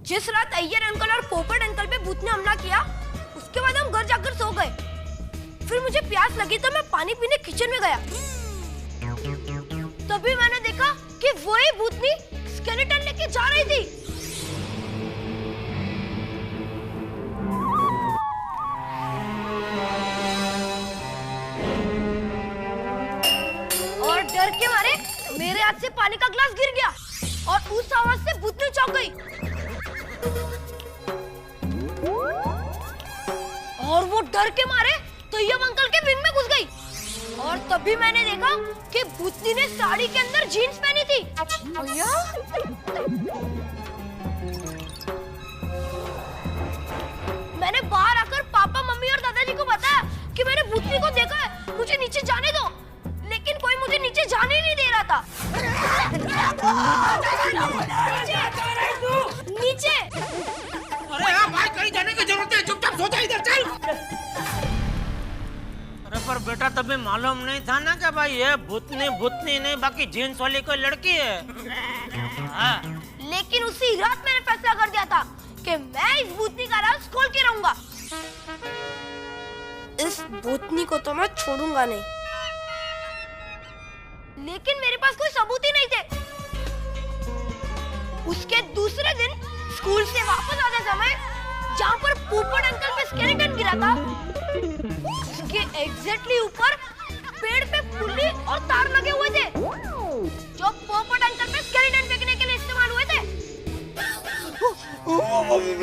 जिस रात अय्यर अंकल और पोपट अंकल पे भूत ने हमला किया, उसके बाद हम घर जाकर सो गए। फिर मुझे प्यास लगी तो मैं पानी पीने किचन में गया। तभी मैंने देखा कि वही भूतनी स्केलेटन लेके जा रही थी। और डर के मारे मेरे हाथ से पानी का गिलास गिर गया और उस आवाज से भूतनी चौंक गई और वो डर के मारे तैयब अंकल के विंग में घुस गई। और तभी मैंने देखा कि भूतनी ने साड़ी के अंदर जीन्स पहनी थी। भैया मैंने बाहर आकर पापा मम्मी और दादाजी को बताया कि मैंने भूतनी को देखा है, मुझे नीचे जाने दो। लेकिन कोई मुझे नीचे जाने नहीं दे रहा था। नीचे अरे हाँ भाई, कहीं जाने की जरूरत है, चुपचाप सो जा, इधर चल। अरे पर बेटा तभी मालूम नहीं था ना कि भाई ये भूतनी नहीं, बाकी जीन्स वाली कोई लड़की है। हाँ। लेकिन उसी रात मैंने फैसला कर दिया था कि मैं इस भूतनी का राज खोल के रहूंगा। इस भूतनी को तो मैं छोड़ूंगा नहीं। लेकिन मेरे पास कोई सबूत ही नहीं थे। उसके दूसरे दिन स्कूल से वापस आते समय जहाँ पर पोपट अंकल पे स्केलेटन गिरा था, उसके एग्जैक्टली ऊपर पेड़ पे पुल्ली और तार लगे हुए थे जो पोपट अंकल पे स्केलेटन फेंकने के लिए इस्तेमाल हुए थे।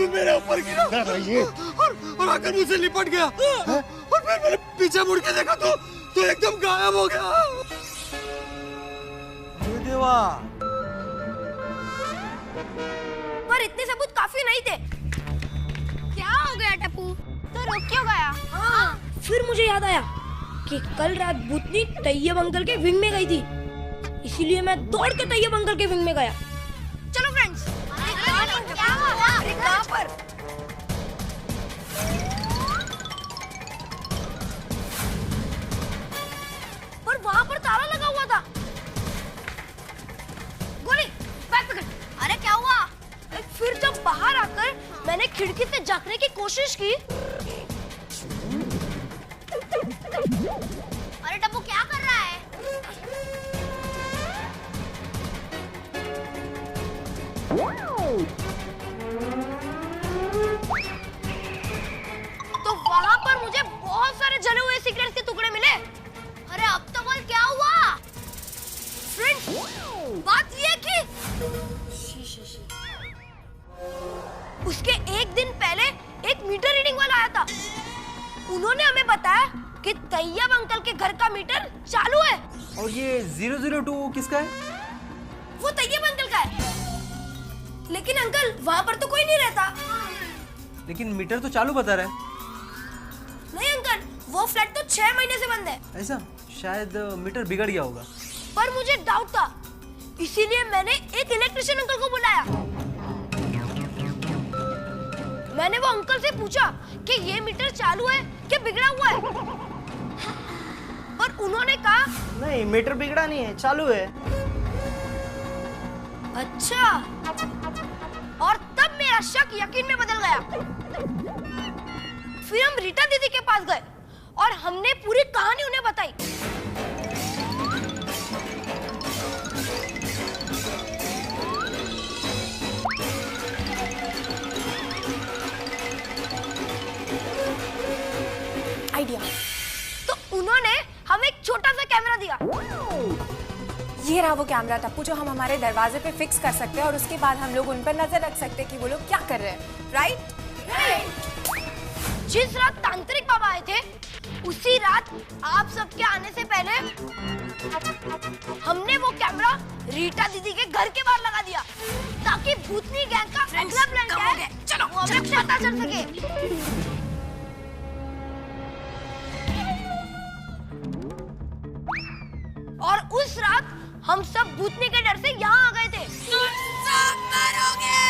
मेरे ऊपर गिरा ये और आकर मुझसे लिपट गया और फिर मैंने पीछे मुड़ के देखा तो एकदम गायब हो गया। देवा, पर इतने सबूत काफी नहीं थे। क्या हो गया टप्पू, तो रुक क्यों गया? हाँ, फिर मुझे याद आया कि कल रात भूतनी तैयब अंकल के विंग में गई थी, इसीलिए मैं दौड़ के तैयब अंकल के विंग में गया। चलो फ्रेंड्स। क्या हुआ? कहाँ पर? पर वहाँ पर ताला लगा हुआ था। गोली, बैग पकड़। अरे क्या हुआ? फिर जब बाहर आकर मैंने खिड़की से झांकने की कोशिश की। अरे टप्पू क्या कर रहा है? तो वहाँ पर मुझे बहुत सारे जले हुए सिगरेट के टुकड़े मिले। अरे अब तो बोल क्या हुआ? फ्रेंड्स, बात ये कि उसके एक दिन पहले एक मीटर रीडिंग वाला आया था। उन्होंने हमें बताया कि तैयब अंकल के घर का मीटर चालू है। और ये 002 किसका है? वो तैयब अंकल का है। लेकिन अंकल वहाँ पर तो कोई नहीं रहता। लेकिन मीटर तो चालू बता रहा है। नहीं अंकल, वो फ्लैट तो 6 महीने से बंद है। ऐसा? शायद मीटर बिगड़ गया होगा। पर मुझे डाउट था, इसीलिए मैंने एक इलेक्ट्रिशियन अंकल को बुलाया। मैंने वो अंकल से पूछा कि ये मीटर चालू है कि बिगड़ा हुआ है, पर उन्होंने कहा नहीं, मीटर बिगड़ा नहीं है, चालू है। अच्छा, और तब मेरा शक यकीन में बदल गया। फिर हम रीटा दीदी के पास गए और हमने पूरी कहानी उन्हें बताई। आइडिया। तो उन्होंने हमें एक छोटा सा कैमरा दिया। ये रहा वो कैमरा टप्पू जो हम हमारे दरवाजे पे फिक्स कर सकते हैं और उसके बाद हम लोग उन पर नजर रख सकते हैं कि वो लोग क्या कर रहे हैं। राइट? जिस रात तांत्रिक बाबा आए थे, उसी रात आप सबके आने से पहले हमने वो कैमरा रीटा दीदी के घर के बाहर लगा दिया ताकि भूतनी गैंग का अगला प्लान क्या है, चलो वो हमें पता चल सके। और उस रात हम सब भूतनी के डर से यहाँ आ गए थे। सब मरोगे।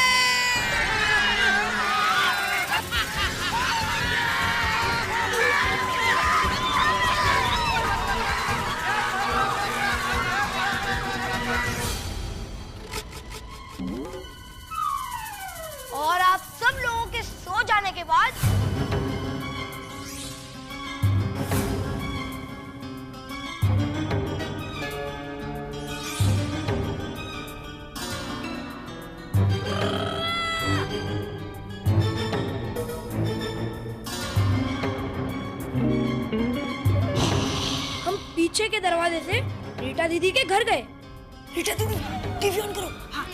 दरवाजे से रीटा दीदी के घर गए। रीटा दीदी टीवी ऑन करो। हाँ।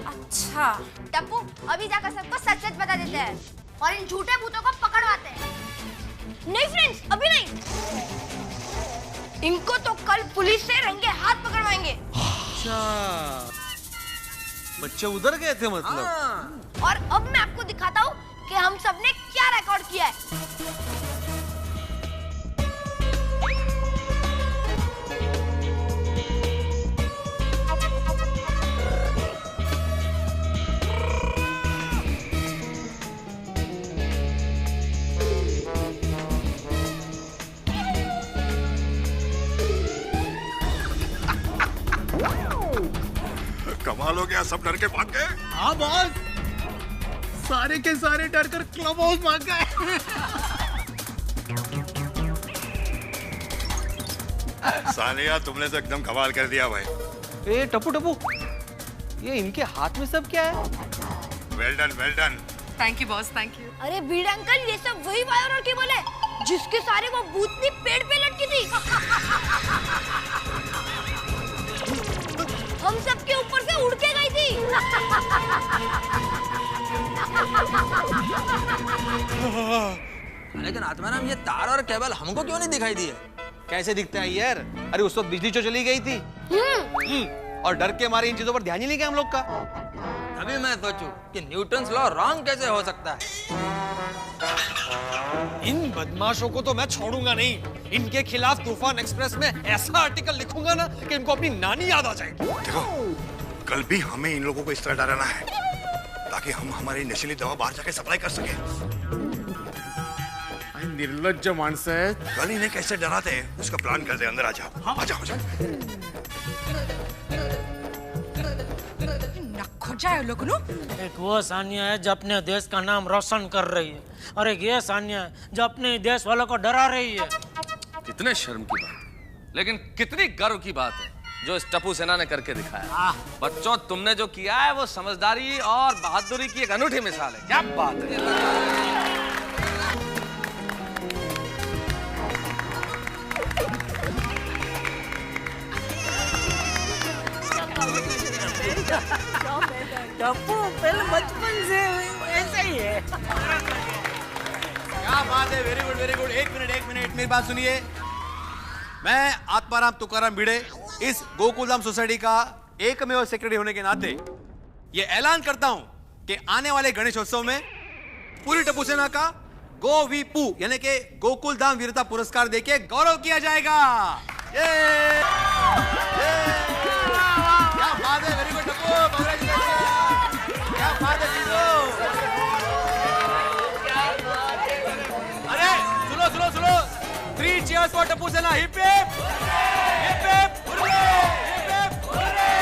अच्छा, टप्पू अभी जाकर सबको सच सच बता देते हैं और इन झूठे भूतों को पकड़वाते हैं। नहीं फ्रेंड्स, अभी नहीं। इनको तो कल पुलिस से रंगे हाथ पकड़वाएंगे। अच्छा, बच्चे उधर गए थे मतलब। और अब मैं आपको दिखाता हूँ कि हम सबने क्या रिकॉर्ड किया है। कमाल हो गया, सब डर के भाग गए। हाँ बॉस, सारे के सारे डर कर क्लब हाउस भाग गए। सालिया, तुमने तो एकदम कमाल कर दिया भाई। ए टप्पू टप्पू, ये इनके हाथ में सब क्या है? Well done, well done. Thank you boss, thank you. अरे भीड़ अंकल, ये सब वही वायर केबल है जिसके सारे वो भूतनी पेड़ पे लटकी थी। हम सबके ऊपर से उड़ के गई थी। लेकिन आत्माराम, ये तार और केबल हमको क्यों नहीं दिखाई दिए? कैसे दिखता है यार? अरे उस वक्त बिजली जो चली गई थी और डर के मारे इन चीजों पर ध्यान ही नहीं गया हम लोग का। अभी मैं सोचूं कि न्यूटन्स लॉ रॉन्ग कैसे हो सकता है। इन बदमाशों को तो मैं छोड़ूंगा नहीं। इनके खिलाफ तूफान एक्सप्रेस में ऐसा आर्टिकल लिखूंगा ना कि इनको अपनी नानी याद आ जाएगी। देखो, कल भी हमें इन लोगों को इस तरह डराना है ताकि हम हमारी नशीली दवा बाहर जाके सप्लाई कर सके। निर्लज्ज माणसं आहेत। कल इन्हें कैसे डराते हैं उसका प्लान करते हैं। अंदर आ जाओ। हाँ। आ जाओ, आ जाओ। नखो जाए लोग नु। एक वो सानिया है जो अपने देश का नाम रोशन कर रही है, और एक ये सानिया है जो अपने देश वालों को डरा रही है। कितने शर्म की बात है, लेकिन कितनी गर्व की बात है जो इस टप्पू सेना ने करके दिखाया। बच्चों, तुमने जो किया है वो समझदारी और बहादुरी की एक अनूठी मिसाल है। क्या बात है। टप्पू पहले बचपन से ऐसा ही है। क्या बात है, वेरी गुड वेरी गुड। एक मिनट मेरी बात सुनिए। मैं आत्माराम तुकाराम भिड़े इस गोकुलधाम सोसाइटी का एकमेव सेक्रेटरी होने के नाते ये ऐलान करता हूं कि आने वाले गणेशोत्सव में पूरी टप्पू सेना का गो वी पू यानी कि गोकुलधाम वीरता पुरस्कार देके गौरव किया जाएगा। ये क्या बात है, वेरी गुड टप्पू, कांग्रेचुलेशन। क्या बात है जीजू। अरे सुनो 3 cheers for टप्पू सेना। Hip hip hip hip hurray, hip hip hurray.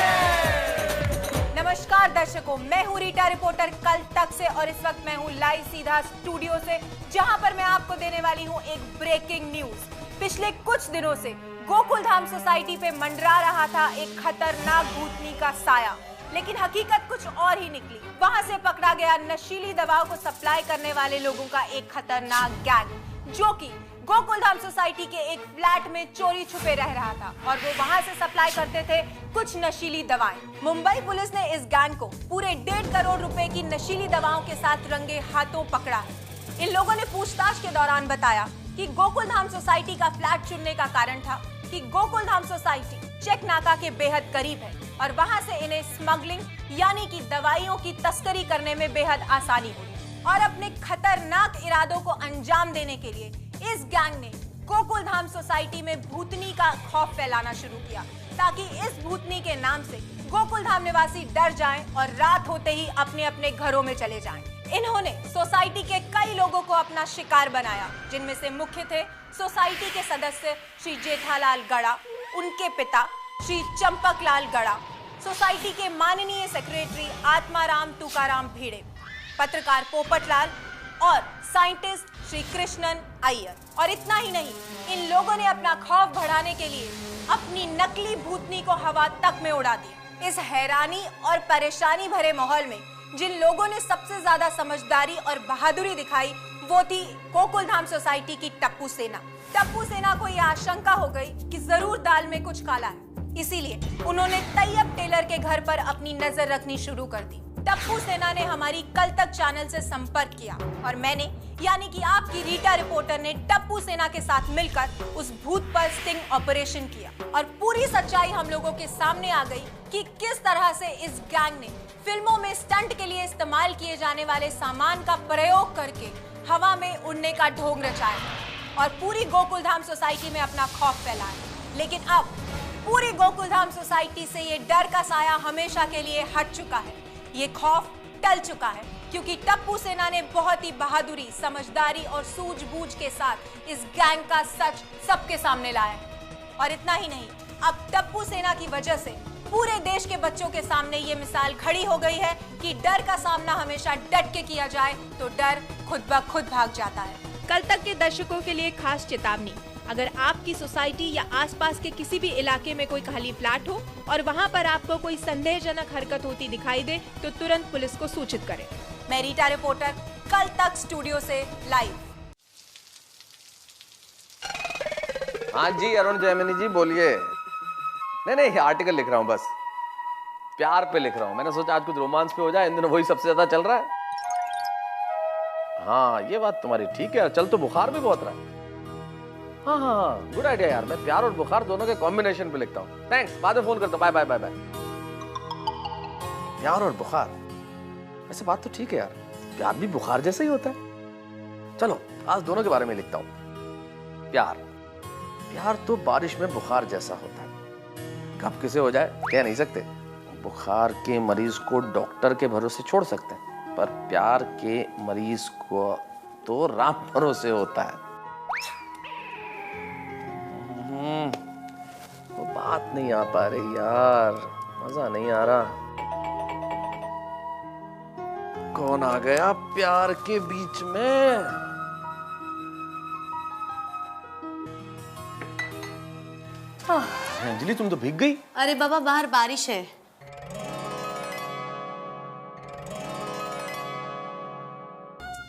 नमस्कार दर्शकों, मैं हूँ रीटा, रिपोर्टर कल तक से, और इस वक्त मैं हूँ लाइव सीधा स्टूडियो से, जहाँ पर मैं आपको देने वाली हूँ एक ब्रेकिंग न्यूज। पिछले कुछ दिनों से गोकुलधाम सोसाइटी पे मंडरा रहा था एक खतरनाक भूतनी का साया, लेकिन हकीकत कुछ और ही निकली। वहां से पकड़ा गया नशीली दवाओं को सप्लाई करने वाले लोगों का एक खतरनाक गैंग, जो कि गोकुलधाम सोसाइटी के एक फ्लैट में चोरी छुपे रह रहा था, और वो वहां से सप्लाई करते थे कुछ नशीली दवाएं। मुंबई पुलिस ने इस गैंग को पूरे 1.5 करोड़ रुपए की नशीली दवाओं के साथ रंगे हाथों पकड़ा है। इन लोगों ने पूछताछ के दौरान बताया कि गोकुलधाम सोसाइटी का फ्लैट चुनने का कारण था कि गोकुलधाम सोसाइटी चेक नाका के बेहद करीब है, और वहां से इन्हें स्मगलिंग यानी कि दवाइयों की तस्करी करने में बेहद आसानी हुई। और अपने खतरनाक इरादों को अंजाम देने के लिए इस गैंग ने गोकुलधाम सोसाइटी में भूतनी का खौफ फैलाना शुरू किया, ताकि इस भूतनी के नाम से गोकुलधाम निवासी डर जाएं और रात होते ही अपने अपने घरों में चले जाएं। इन्होंने सोसाइटी के कई लोगों को अपना शिकार बनाया, जिनमें से मुख्य थे सोसाइटी के सदस्य श्री जेठालाल गड़ा, उनके पिता श्री चंपकलाल गड़ा, सोसाइटी के माननीय सेक्रेटरी आत्माराम तुकाराम भिड़े, पत्रकार पोपटलाल, और साइंटिस्ट श्री कृष्णन अय्यर। और इतना ही नहीं, इन लोगों ने अपना खौफ बढ़ाने के लिए अपनी नकली भूतनी को हवा तक में उड़ा दी। इस हैरानी और परेशानी भरे माहौल में जिन लोगों ने सबसे ज्यादा समझदारी और बहादुरी दिखाई वो थी गोकुलधाम सोसाइटी की टप्पू सेना। टप्पू सेना को यह आशंका हो गई कि जरूर दाल में कुछ काला है, इसीलिए उन्होंने तैयब टेलर के घर पर अपनी नजर रखनी शुरू कर दी। टप्पू सेना ने हमारी कल तक चैनल से संपर्क किया और मैंने यानी कि आपकी रीटा रिपोर्टर ने टप्पू सेना के साथ मिलकर उस भूत पर स्टिंग ऑपरेशन किया और पूरी सच्चाई हम लोगों के सामने आ गई कि किस तरह से इस गैंग ने फिल्मों में स्टंट के लिए इस्तेमाल किए जाने वाले सामान का प्रयोग करके हवा में उड़ने का ढोंग रचाया और पूरी गोकुलधाम सोसाइटी में अपना खौफ फैलाया। लेकिन अब पूरी गोकुलधाम सोसाइटी से ये डर का साया हमेशा के लिए हट चुका है। ये खौफ टल चुका है क्योंकि टप्पू सेना ने बहुत ही बहादुरी, समझदारी और सूझबूझ के साथ इस गैंग का सच सबके सामने लाया है। और इतना ही नहीं, अब टप्पू सेना की वजह से पूरे देश के बच्चों के सामने ये मिसाल खड़ी हो गई है कि डर का सामना हमेशा डट के किया जाए तो डर खुद ब खुद भाग जाता है। कल तक के दर्शकों के लिए खास चेतावनी, अगर आपकी सोसाइटी या आसपास के किसी भी इलाके में कोई खाली फ्लैट हो और वहां पर आपको कोई संदेहजनक हरकत होती दिखाई दे तो तुरंत पुलिस को सूचित करें। मैं रीटा रिपोर्टर कल तक स्टूडियो से लाइव। हाँ जी अरुण जयमिनी जी बोलिए। नहीं आर्टिकल लिख रहा हूँ, बस प्यार पे लिख रहा हूँ। मैंने सोचा आज कुछ रोमांस पे हो जाए, इन दिनों वही सबसे ज्यादा चल रहा है। हाँ ये बात तुम्हारी ठीक है, चल तो बुखार भी बहुत रहा है। हाँ गुड आइडिया यार, मैं प्यार और बुखार दोनों के कॉम्बिनेशन पे लिखता हूँ। थैंक्स, बाद में फोन करता हूँ। Bye bye bye bye. प्यार और बुखार, वैसे बात तो ठीक है यार, प्यार भी बुखार जैसा ही होता है। चलो आज दोनों के बारे में लिखता हूँ। प्यार तो बारिश में बुखार जैसा होता है, कब किसे हो जाए कह नहीं सकते। बुखार के मरीज को डॉक्टर के भरोसे छोड़ सकते हैं, पर प्यार के मरीज को तो राम भरोसे होता है। वो बात नहीं आ पा रही यार, मजा नहीं आ रहा। कौन आ गया प्यार के बीच में? अंजलि तुम तो भीग गई। अरे बाबा बाहर बारिश है।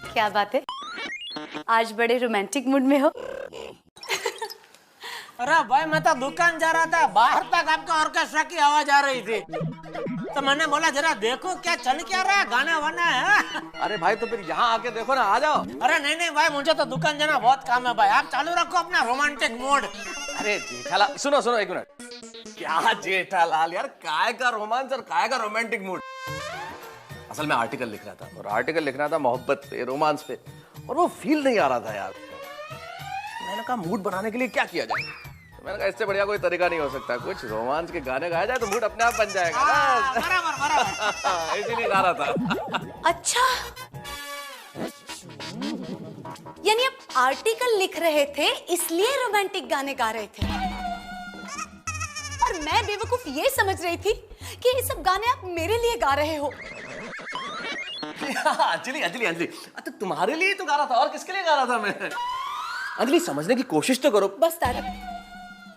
क्या बात है, आज बड़े रोमांटिक मूड में हो। अरे भाई मैं तो दुकान जा रहा था, बाहर तक आपका ऑर्केस्ट्रा की आवाज आ रही थी, तो मैंने बोला जरा देखो क्या चल क्या रहा है, गाना वाना है। अरे भाई तो फिर यहाँ आके देखो ना, आ जाओ। अरे नहीं भाई, मुझे तो दुकान जाना बहुत काम है भाई, आप चालू रखो अपना रोमांटिक मूड। अरे जेठालाल सुनो एक मिनट। क्या जेठालाल यार, काय का रोमांस और काय का रोमांटिक मूड। असल में आर्टिकल लिख रहा था, और आर्टिकल लिखना था मोहब्बत पे, रोमांस पे, और वो फील नहीं आ रहा था यार। मैंने कहा मूड बनाने के लिए क्या किया जाए, तो मैंने कहा इससे बढ़िया कोई तरीका नहीं हो सकता, कुछ रोमांस के गाने गाया जाए तो मूड अपने आप बन जाएगा। इसीलिए गा रहा था। अच्छा, यानी आप आर्टिकल लिख रहे थे इसलिए रोमांटिक गाने गा रहे थे, और मैं बेवकूफ ये समझ रही थी कि ये सब गाने आप मेरे लिए गा रहे हो। अंजलि अच्छा तुम्हारे लिए तो गा रहा था, और किसके लिए गा रहा था मैं? अंजलि समझने की कोशिश तो करो। बस तारक,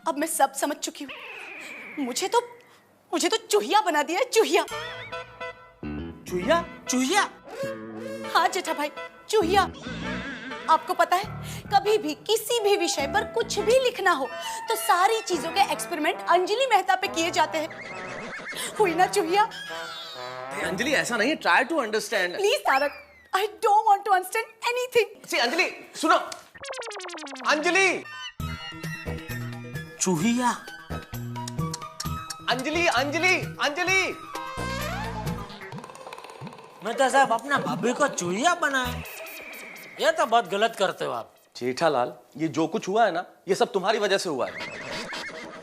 अब मैं सब समझ चुकी हूँ। मुझे तो चूहिया बना दिया है, चूहिया। चूहिया? हाँ जेठा भाई, चूहिया। आपको पता है, कभी भी किसी भी विषय पर कुछ भी लिखना हो तो सारी चीजों के एक्सपेरिमेंट अंजलि मेहता पे किए जाते हैं। हुई ना चूहिया? अंजलि ऐसा नहीं है, try to understand. Please Tarak, I don't want to understand anything. See Anjali सुनो, अंजलि चूहिया, अंजलि मैं तो साहब अपना भाभी को चूहिया बनाए, ये तो बहुत गलत करते हो आप। जेठालाल ये जो कुछ हुआ है ना, ये सब तुम्हारी वजह से हुआ है।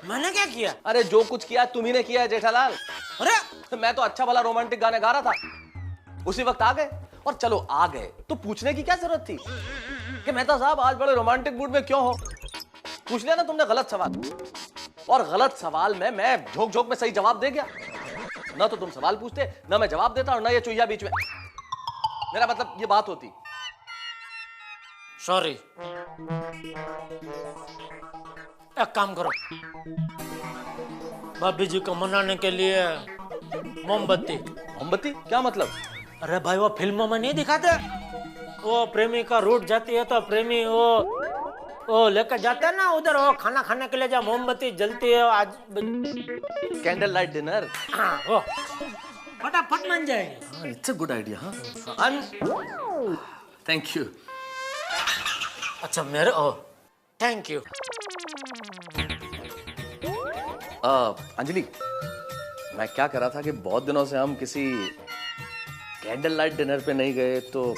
मैंने क्या किया? अरे जो कुछ किया तुम ही ने किया है जेठालाल। अरे मैं तो अच्छा भला रोमांटिक गाने गा रहा था, उसी वक्त आ गए। और चलो आ गए तो पूछने की क्या जरूरत थी कि मेहता साहब आज बड़े रोमांटिक मूड में क्यों हो? पूछ लिया ना तुमने गलत सवाल, और गलत सवाल में मैं झोंक में सही जवाब दे गया। ना तो तुम सवाल पूछते, ना मैं जवाब देता, और ना ये चूहिया बीच में। मेरा मतलब ये बात होती। सॉरी। एक काम करो, भाभी जी को मनाने के लिए मोमबत्ती। मोमबत्ती क्या मतलब? अरे भाई वो फिल्मों में नहीं दिखाते, वो प्रेमिका रूठ जाती है तो प्रेमी वो लेकर जाते हैं ना उधर, वो खाना खाने के लिए जब मोमबत्ती जलती है आज। Candle light dinner. हाँ वो फटाफट बन जाएंगे। It's a good idea. हाँ थैंक यू। अच्छा मेरे थैंक यू। अंजलि, मैं क्या कर रहा था कि बहुत दिनों से हम किसी कैंडल लाइट डिनर पे नहीं गए, तो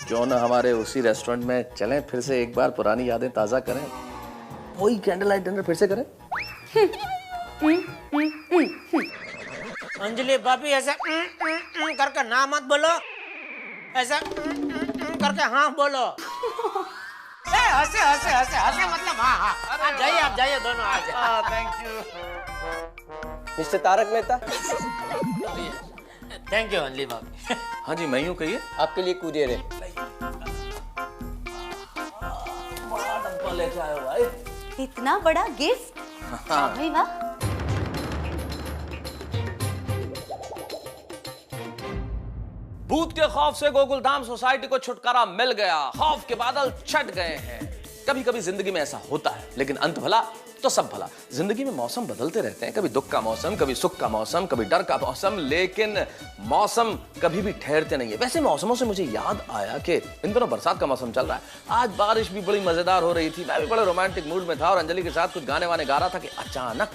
क्यों ना हमारे उसी रेस्टोरेंट में चलें, फिर से एक बार पुरानी यादें ताज़ा करें, वही कैंडल लाइट डिनर फिर से करें। अंजलि भाभी ऐसे करके ना मत बोलो, ऐसे करके हाँ बोलो। हंसे हंसे हंसे हंसे मतलब हाँ। आप जाइए दोनों आ जाइए। Thank you mister Taarak Mehta. Thank you Anjali भाभी। हाँ जी, मैं यूँ कहिए। आपके लिए कुरियर है। बड़ा डब्बा लेके आए हो भाई। इतना बड़ा गिफ्ट। भाई वाह। भूत के खौफ से गोकुलधाम सोसाइटी को छुटकारा मिल गया, खौफ के बादल छट गए हैं। कभी कभी जिंदगी में ऐसा होता है, लेकिन अंत भला तो सब भला। जिंदगी में मौसम बदलते रहते हैं, कभी दुख का मौसम, कभी सुख का मौसम, कभी डर का मौसम, लेकिन मौसम कभी भी ठहरते नहीं है। वैसे मौसमों से मुझे याद आया कि इन दिनों बरसात का मौसम चल रहा है। आज बारिश भी बड़ी मजेदार हो रही थी, मैं भी बड़े रोमांटिक मूड में था और अंजलि के साथ कुछ गाने वाने गा रहा था कि अचानक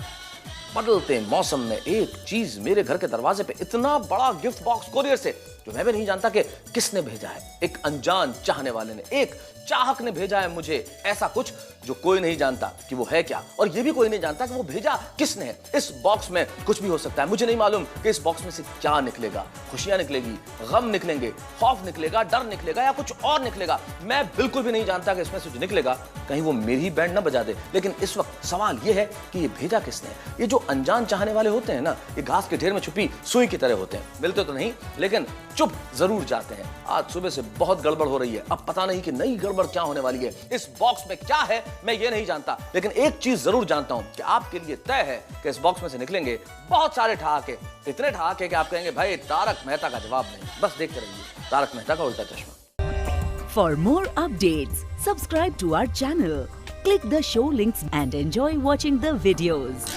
बदलते मौसम में एक चीज मेरे घर के दरवाजे पे, इतना बड़ा गिफ्ट बॉक्स कोरियर से, जो मैं भी नहीं जानता कि किसने भेजा है। एक अनजान चाहने वाले ने, एक चाहक ने भेजा है मुझे ऐसा कुछ जो कोई नहीं जानता कि वो है क्या, और ये भी कोई नहीं जानता कि वो भेजा किसने है। इस बॉक्स में कुछ भी हो सकता है, मुझे नहीं मालूम कि इस बॉक्स में से क्या निकलेगा। खुशियां निकलेगी, गम निकलेंगे, खौफ निकलेगा, डर निकलेगा या कुछ और निकलेगा। मैं बिल्कुल भी नहीं जानता कि इसमें से जो निकलेगा कहीं वो मेरी बैंड न बजा दे। लेकिन इस वक्त सवाल ये है कि ये भेजा किसने है। ये जो अनजान चाहने वाले होते हैं ना, ये घास के ढेर में छुपी सुई की तरह होते हैं, मिलते तो नहीं लेकिन चुप जरूर जाते हैं। आज सुबह से बहुत गड़बड़ हो रही है, अब पता नहीं कि नई गड़बड़ क्या होने वाली है। इस बॉक्स में क्या है मैं ये नहीं जानता, लेकिन एक चीज जरूर जानता हूं कि आपके लिए तय है कि इस बॉक्स में से निकलेंगे बहुत सारे ठहाके, इतने ठहाके कि आप कहेंगे भाई तारक मेहता का जवाब नहीं। बस देखते रहिए तारक मेहता का उल्टा चश्मा। For more updates, subscribe to our channel, click the show links and enjoy watching the videos.